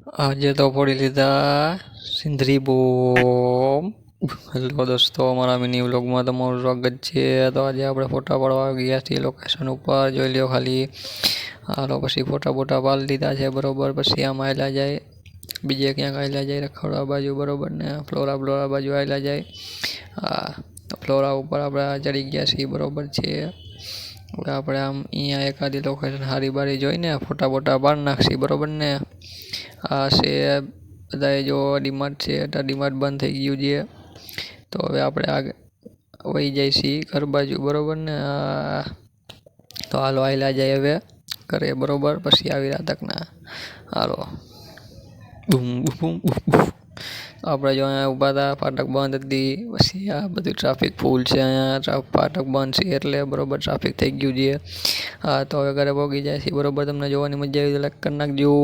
આજે તો ફોડી લીધા સિંધરી બોમ. હેલો દોસ્તો, અમારા મિની વ્લોગમાં તમારું સ્વાગત છે. તો આજે આપણે ફોટા પાડવા ગયા છીએ લોકેશન ઉપર, જોઈ લ્યો ખાલી. હાલો પછી ફોટા પાડી લીધા છે બરોબર. પછી આમ આવેલા જાય, બીજે ક્યાંક આવેલા જાય રખડવા બાજુ બરોબર ને, ફ્લોરા બાજુ આવેલા જાય. હા, ફ્લોરા ઉપર આપણે ચડી ગયા છીએ બરોબર છે. હવે આપણે આમ અહીંયા એકાદી લોકેશન હારી બારી જોઈને ફોટા પાડી નાખશી બરોબર ને. આ છે બધાએ જો ડીમાર્ટ છે, ડીમાર્ટ બંધ થઈ ગયું છે. તો હવે આપણે આગળ વહી જાય છીએ ઘર બાજુ બરોબર ને. તો હાલો આયલા જાય હવે ઘરે બરોબર. પછી આવી રાતકના હાલો બૂમ બૂમ બૂમ. આપણે જો અહીંયા ઊભા હતા, ફાટક બંધ હતી. પછી આ બધું ટ્રાફિક ફૂલ છે અહીંયા, ફાટક બંધ છે એટલે બરોબર ટ્રાફિક થઈ ગયું છે. હા, તો હવે ઘરે પહોંચી જાય છે બરોબર. તમને જોવાની મજા આવી તો લાઈક કરી નાખજો.